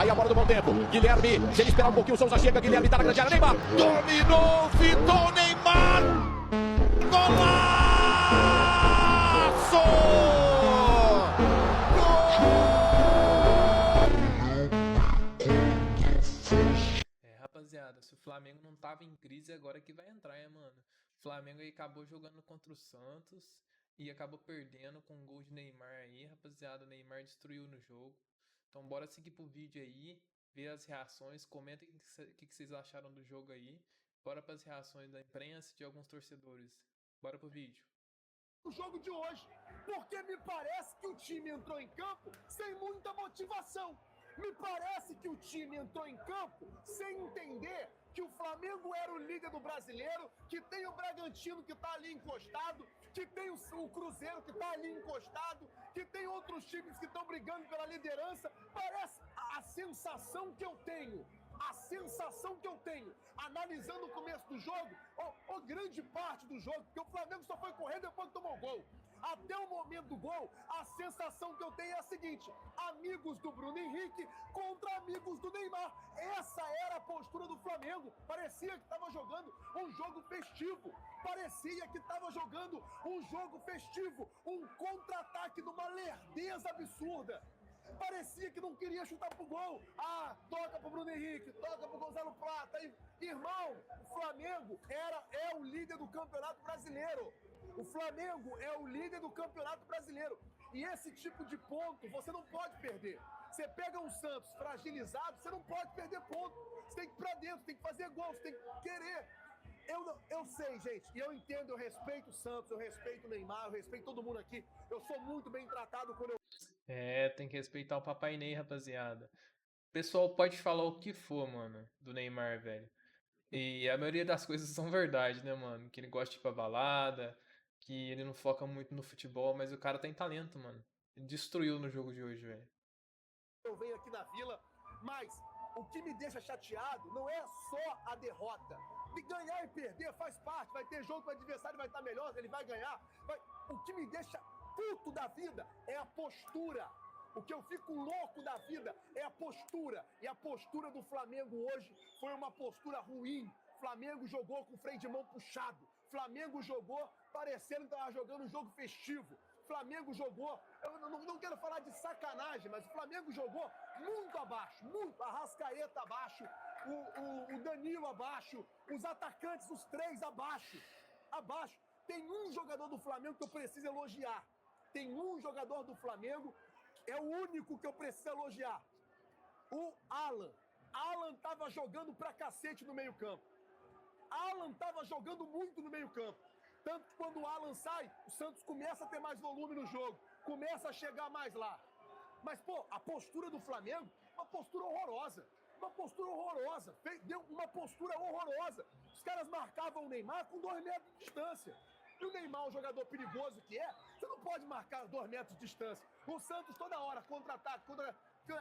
Aí a bola do bom tempo. Guilherme, se ele esperar um pouquinho, o Souza chega. Guilherme tá na grande área. Neymar dominou, fitou Neymar. Golaço! Rapaziada, se o Flamengo não tava em crise, agora que vai entrar, mano? O Flamengo aí acabou jogando contra o Santos e acabou perdendo com um gol de Neymar aí, rapaziada. O Neymar destruiu no jogo. Então bora seguir pro vídeo aí, ver as reações, comentem o que vocês acharam do jogo aí. Bora pras reações da imprensa e de alguns torcedores. Bora pro vídeo. O jogo de hoje, porque me parece que o time entrou em campo sem muita motivação. Me parece que o time entrou em campo sem entender que o Flamengo era o líder do brasileiro, que tem o Bragantino que tá ali encostado, que tem o Cruzeiro que tá ali encostado, que tem outros times que estão brigando pela liderança. Parece a sensação que eu tenho. A sensação que eu tenho, analisando o começo do jogo, ou grande parte do jogo, porque o Flamengo só foi correr depois que tomou o gol. Até o momento do gol, a sensação que eu tenho é a seguinte: amigos do Bruno Henrique contra amigos do Neymar. Essa era a postura do Flamengo. Parecia que estava jogando um jogo festivo. Parecia que estava jogando um jogo festivo. Um contra-ataque numa lerdeza absurda. Parecia que não queria chutar pro gol. Ah, toca pro Bruno Henrique, toca pro Gonzalo Plata. Irmão, o Flamengo é o líder do Campeonato Brasileiro. O Flamengo é o líder do Campeonato Brasileiro. E esse tipo de ponto você não pode perder. Você pega um Santos fragilizado, você não pode perder ponto. Você tem que ir pra dentro, tem que fazer gol, você tem que querer. Eu sei, gente, e eu entendo, eu respeito o Santos, eu respeito o Neymar, eu respeito todo mundo aqui. Eu sou muito bem tratado quando eu... Tem que respeitar o Papai Ney, rapaziada. O pessoal pode falar o que for, mano, do Neymar, velho. E a maioria das coisas são verdade, né, mano? Que ele gosta de ir pra balada, que ele não foca muito no futebol, mas o cara tem talento, mano. Ele destruiu no jogo de hoje, velho. Eu venho aqui na Vila, mas o que me deixa chateado não é só a derrota. De ganhar e perder faz parte, vai ter jogo que o adversário vai estar melhor, ele vai ganhar. O que me deixa puto da vida é a postura. O que eu fico louco da vida é a postura. E a postura do Flamengo hoje foi uma postura ruim. Flamengo jogou com o freio de mão puxado. Flamengo jogou parecendo que estava jogando um jogo festivo. Flamengo jogou, eu não quero falar de sacanagem, mas o Flamengo jogou muito abaixo, muito. Arrascaeta abaixo, o Danilo abaixo, os atacantes, os três abaixo. Abaixo. Tem um jogador do Flamengo que eu preciso elogiar. Tem um jogador do Flamengo, é o único que eu preciso elogiar. O Alan. Alan tava jogando pra cacete no meio campo. Alan tava jogando muito no meio campo. Tanto que quando o Alan sai, o Santos começa a ter mais volume no jogo. Começa a chegar mais lá. Mas, pô, a postura do Flamengo, uma postura horrorosa. Uma postura horrorosa. Deu uma postura horrorosa. Os caras marcavam o Neymar com 2 metros de distância. E o Neymar, o jogador perigoso que é, você não pode marcar 2 metros de distância. O Santos toda hora contra-ataque,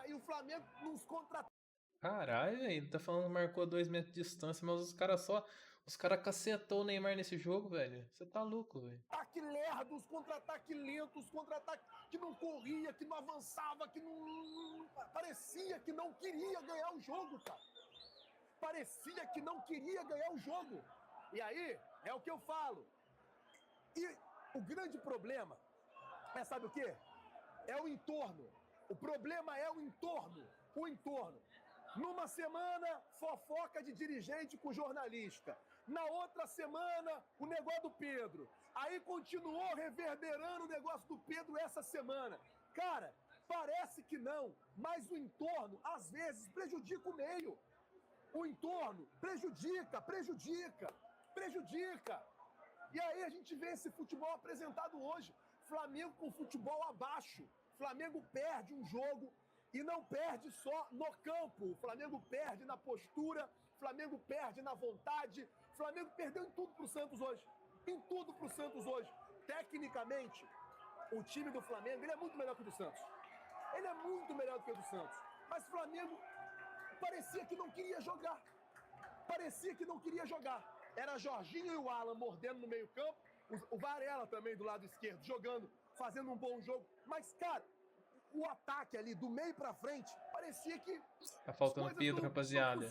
e o Flamengo nos contra-ataques. Caralho, velho, ele tá falando que marcou 2 metros de distância, mas os caras cacetou o Neymar nesse jogo, velho. Você tá louco, velho. Ataque lerdo, os contra-ataque lentos, contra-ataque que não corria, que não avançava, que não... Parecia que não queria ganhar o jogo, cara. Parecia que não queria ganhar o jogo. E aí, é o que eu falo. E o grande problema é, sabe o quê? É o entorno. O problema é o entorno. O entorno. Numa semana, fofoca de dirigente com jornalista. Na outra semana, o negócio do Pedro. Aí continuou reverberando o negócio do Pedro essa semana. Cara, parece que não, mas o entorno, às vezes, prejudica o meio. O entorno prejudica. E aí a gente vê esse futebol apresentado hoje. Flamengo com futebol abaixo. Flamengo perde um jogo e não perde só no campo. O Flamengo perde na postura, o Flamengo perde na vontade. O Flamengo perdeu em tudo pro Santos hoje. Em tudo pro Santos hoje. Tecnicamente, o time do Flamengo, ele é muito melhor que o do Santos. Ele é muito melhor do que o do Santos. Mas o Flamengo parecia que não queria jogar. Era Jorginho e o Alan mordendo no meio campo. O Varela também do lado esquerdo, jogando, fazendo um bom jogo. Mas, cara, o ataque ali, do meio pra frente, parecia que Tá as faltando coisas Pedro, não rapaziada.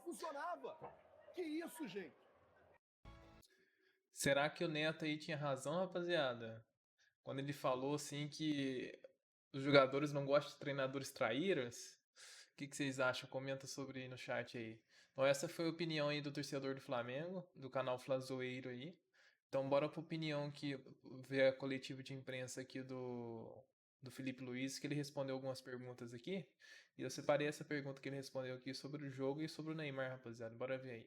funcionava. Que isso, gente? Será que o Neto aí tinha razão, rapaziada? Quando ele falou assim que os jogadores não gostam de treinadores traíras? O que vocês acham? Comenta sobre aí no chat aí. Então essa foi a opinião aí do torcedor do Flamengo, do canal Flazoeiro aí. Então bora pra opinião que ver a coletiva de imprensa aqui do Felipe Luiz, que ele respondeu algumas perguntas aqui. E eu separei essa pergunta que ele respondeu aqui sobre o jogo e sobre o Neymar, rapaziada. Bora ver aí.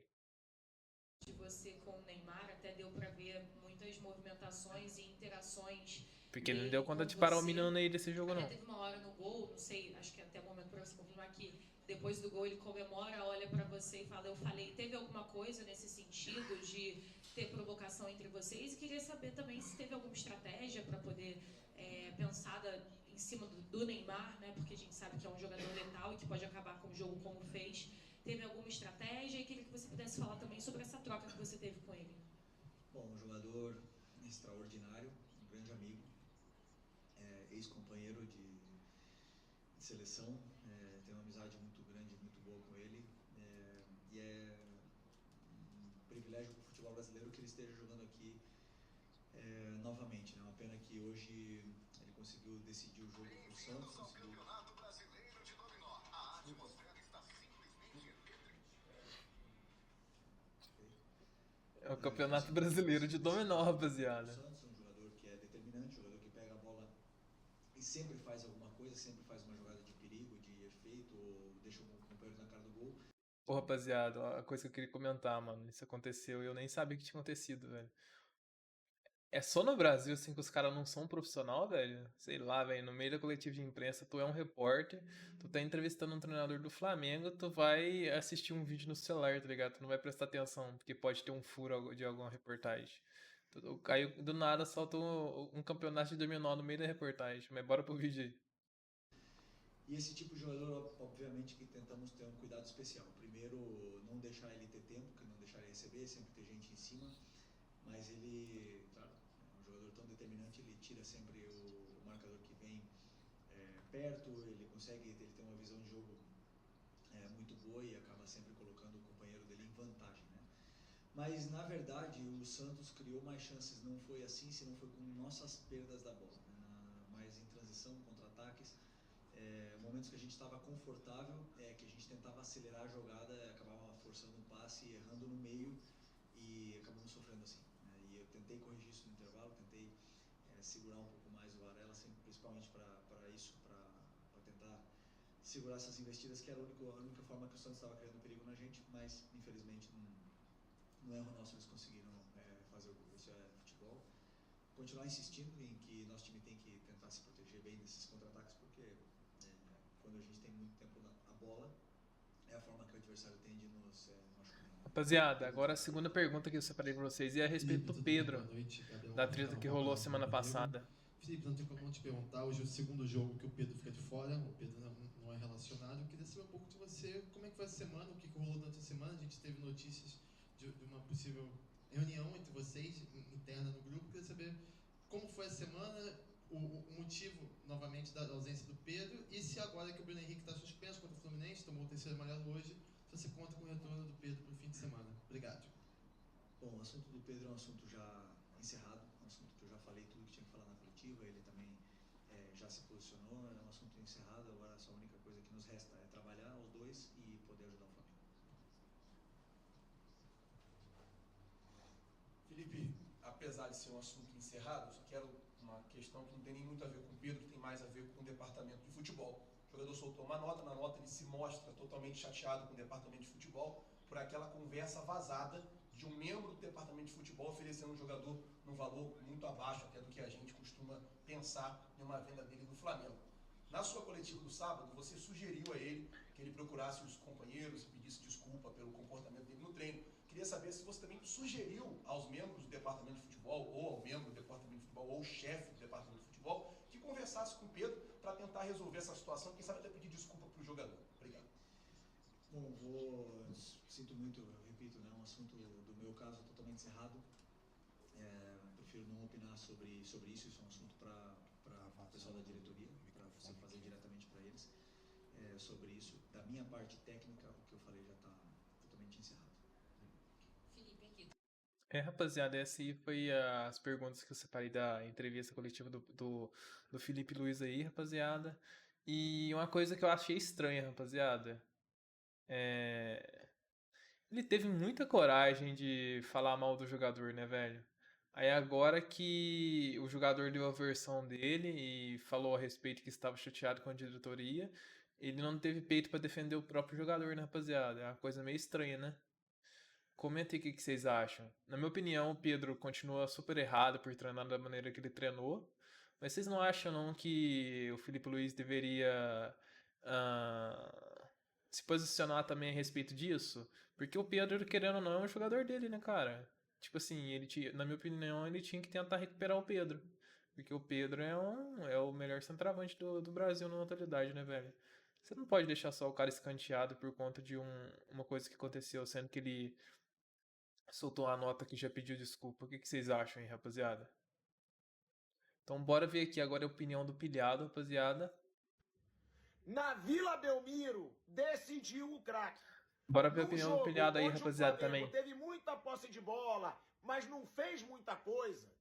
De você com o Neymar, até deu para ver muitas movimentações e interações Porque ele não deu dele conta com de parar o você. menino aí desse jogo, Até não. teve uma hora no gol, não sei, acho que até o momento para você confirmar que depois do gol ele comemora, olha para você e fala: eu falei. Teve alguma coisa nesse sentido de ter provocação entre vocês? E queria saber também se teve alguma estratégia para poder pensada em cima do Neymar, né? Porque a gente sabe que é um jogador letal e que pode acabar com o jogo como fez. Teve alguma estratégia? E queria que você pudesse falar também sobre essa troca que você teve com ele. Bom, um jogador extraordinário, um grande amigo, ex-companheiro de seleção, tenho uma amizade muito grande, muito boa com ele, e é um privilégio para o futebol brasileiro que ele esteja jogando aqui novamente, né? Uma pena que hoje ele conseguiu decidir o jogo para o Santos, conseguiu... É o Campeonato Brasileiro de Dominó, rapaziada. O Santos é um jogador que é determinante, um jogador que pega a bola e sempre faz alguma coisa, sempre faz uma jogada de perigo, de efeito, ou deixa o companheiro na cara do gol. Ô, rapaziada, a coisa que eu queria comentar, mano. Isso aconteceu e eu nem sabia que tinha acontecido, velho. É só no Brasil, assim, que os caras não são profissional, velho? Sei lá, velho. No meio da coletiva de imprensa, tu é um repórter, tu tá entrevistando um treinador do Flamengo, tu vai assistir um vídeo no celular, tá ligado? Tu não vai prestar atenção, porque pode ter um furo de alguma reportagem. Aí do nada solta um campeonato de dominó no meio da reportagem. Mas bora pro vídeo aí. E esse tipo de jogador, obviamente, que tentamos ter um cuidado especial. Primeiro, não deixar ele ter tempo, que não deixar ele receber, sempre ter gente em cima. Mas ele, claro, é um jogador tão determinante, ele tira sempre o marcador que vem perto, ele tem uma visão de jogo muito boa e acaba sempre colocando o companheiro dele em vantagem, né? Mas, na verdade, o Santos criou mais chances, não foi assim, senão foi com nossas perdas da bola, né? Mais em transição, contra-ataques. Momentos que a gente estava confortável, que a gente tentava acelerar a jogada, acabava forçando um passe, errando no meio e acabamos sofrendo assim, né? E eu tentei corrigir isso no intervalo, tentei segurar um pouco mais o Varela, principalmente para isso, para tentar segurar essas investidas, que era a única forma que o Santos estava criando perigo na gente, mas infelizmente no erro nosso eles conseguiram fazer o gol. Isso é futebol. Continuar insistindo em que nosso time tem que tentar se proteger bem desses contra-ataques, porque quando a gente tem muito tempo a bola, é a forma que o adversário tem de nos machucar. Rapaziada, agora a segunda pergunta que eu separei pra vocês é a respeito do Pedro, Boa noite, Gabriel da Rocha, treta canal que Bola rolou semana Rubro Negro. passada. Felipe, não tem como não te perguntar, hoje é o segundo jogo que o Pedro fica de fora, o Pedro não é relacionado. Eu queria saber um pouco de você, como é que foi a semana, o que rolou durante a semana. A gente teve notícias de uma possível reunião entre vocês, interna no grupo. Eu queria saber como foi a semana, o motivo, novamente, da ausência do Pedro, e se agora que o Bruno Henrique está suspenso contra o Fluminense, tomou o terceiro amarelo hoje, se você conta com o retorno do Pedro para o fim de semana. Obrigado. Bom, o assunto do Pedro é um assunto já encerrado, um assunto que eu já falei tudo que tinha que falar na coletiva, ele também já se posicionou, é um assunto encerrado, agora a única coisa que nos resta é trabalhar os dois e poder ajudar o Flamengo. Felipe, apesar de ser um assunto encerrado, só quero uma questão que não tem nem muito a ver com o Pedro, que tem mais a ver com o departamento de futebol. O jogador soltou uma nota, na nota ele se mostra totalmente chateado com o departamento de futebol por aquela conversa vazada de um membro do departamento de futebol oferecendo um jogador num valor muito abaixo até do que a gente costuma pensar em uma venda dele no Flamengo. Na sua coletiva do sábado, você sugeriu a ele que ele procurasse os companheiros e pedisse desculpa pelo comportamento dele no treino. Queria saber se você também sugeriu aos membros do departamento de futebol, ou ao membro do departamento de futebol, ou ao chefe do departamento de futebol, que conversasse com o Pedro para tentar resolver essa situação, quem sabe até pedir desculpa para o jogador. Obrigado. Bom, sinto muito, eu repito, né, um assunto do meu caso totalmente encerrado. Prefiro não opinar sobre isso, isso é um assunto para para o pessoal da diretoria, para você fazer diretamente para eles sobre isso. Da minha parte técnica, o que eu falei já está totalmente encerrado. Felipe, aqui. Rapaziada, essa aí foi as perguntas que eu separei da entrevista coletiva do Felipe Luiz aí, rapaziada. E uma coisa que eu achei estranha, rapaziada, ele teve muita coragem de falar mal do jogador, né, velho? Aí agora que o jogador deu a versão dele e falou a respeito que estava chateado com a diretoria, ele não teve peito pra defender o próprio jogador, né, rapaziada? É uma coisa meio estranha, né? Comenta aí o que vocês acham. Na minha opinião, o Pedro continua super errado por treinar da maneira que ele treinou. Mas vocês não acham não que o Felipe Luiz deveria se posicionar também a respeito disso? Porque o Pedro, querendo ou não, é um jogador dele, né, cara? Tipo assim, na minha opinião, ele tinha que tentar recuperar o Pedro. Porque o Pedro é o melhor centroavante do Brasil na atualidade, né, velho? Você não pode deixar só o cara escanteado por conta de uma coisa que aconteceu, sendo que ele soltou uma nota que já pediu desculpa. O que vocês acham aí, rapaziada? Então bora ver aqui agora a opinião do pilhado, rapaziada. Na Vila Belmiro, decidiu o craque. Bora ver a Num opinião do jogo pilhado aí, onde rapaziada, o Flamengo também. teve muita posse de bola, mas não fez muita coisa.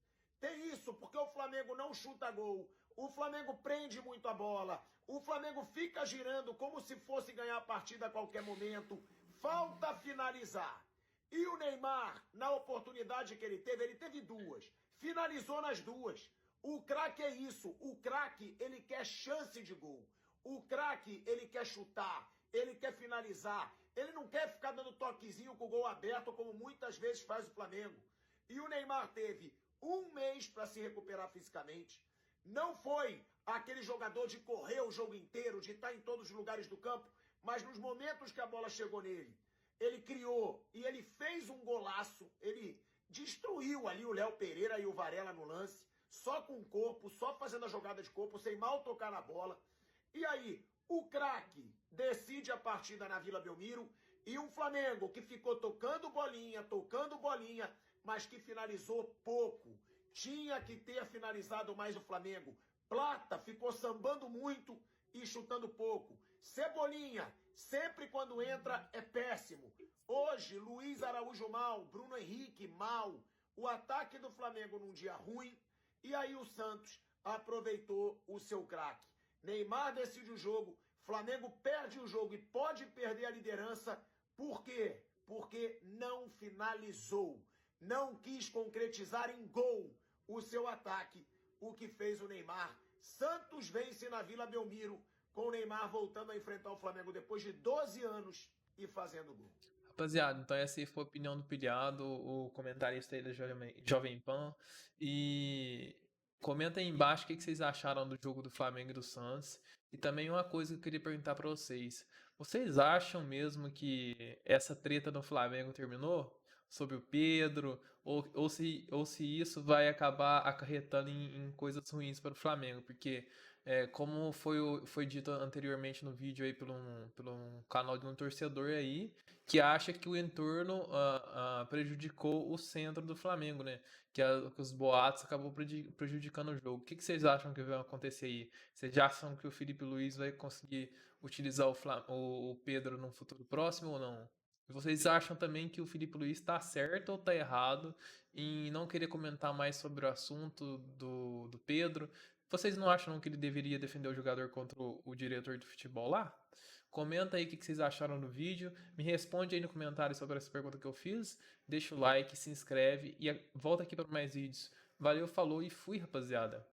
Tem isso, porque o Flamengo não chuta gol. O Flamengo prende muito a bola. O Flamengo fica girando como se fosse ganhar a partida a qualquer momento. Falta finalizar. E o Neymar, na oportunidade que ele teve duas. Finalizou nas duas. O craque é isso. O craque, ele quer chance de gol. O craque, ele quer chutar. Ele quer finalizar. Ele não quer ficar dando toquezinho com o gol aberto, como muitas vezes faz o Flamengo. E o Neymar teve um mês para se recuperar fisicamente. Não foi aquele jogador de correr o jogo inteiro, de estar em todos os lugares do campo, mas nos momentos que a bola chegou nele, ele criou e ele fez um golaço. Ele destruiu ali o Léo Pereira e o Varela no lance, só com o corpo, só fazendo a jogada de corpo, sem mal tocar na bola. E aí, o craque decide a partida na Vila Belmiro e um Flamengo que ficou tocando bolinha, mas que finalizou pouco. Tinha que ter finalizado mais o Flamengo. Plata ficou sambando muito e chutando pouco. Cebolinha, sempre quando entra, é péssimo. Hoje, Luiz Araújo mal, Bruno Henrique mal. O ataque do Flamengo num dia ruim. E aí o Santos aproveitou o seu craque. Neymar decide o jogo, Flamengo perde o jogo e pode perder a liderança. Por quê? Porque não finalizou. Não quis concretizar em gol o seu ataque, o que fez o Neymar. Santos vence na Vila Belmiro, com o Neymar voltando a enfrentar o Flamengo depois de 12 anos e fazendo gol. Rapaziada, então essa aí foi a opinião do pilhado, o comentarista aí da Jovem Pan. E comenta aí embaixo o que vocês acharam do jogo do Flamengo e do Santos. E também uma coisa que eu queria perguntar pra vocês. Vocês acham mesmo que essa treta no Flamengo terminou? Sobre o Pedro? Ou se isso vai acabar acarretando em coisas ruins para o Flamengo? Porque, como foi dito anteriormente no vídeo aí por um canal de um torcedor aí, que acha que o entorno prejudicou o centro do Flamengo, né? Que os boatos acabou prejudicando o jogo. O que vocês acham que vai acontecer aí? Vocês acham que o Felipe Luiz vai conseguir utilizar o Pedro num futuro próximo ou não? Vocês acham também que o Felipe Luiz está certo ou está errado em não querer comentar mais sobre o assunto do Pedro? Vocês não acham que ele deveria defender o jogador contra o diretor de futebol lá? Comenta aí o que vocês acharam do vídeo. Me responde aí no comentário sobre essa pergunta que eu fiz. Deixa o like, se inscreve e volta aqui para mais vídeos. Valeu, falou e fui, rapaziada.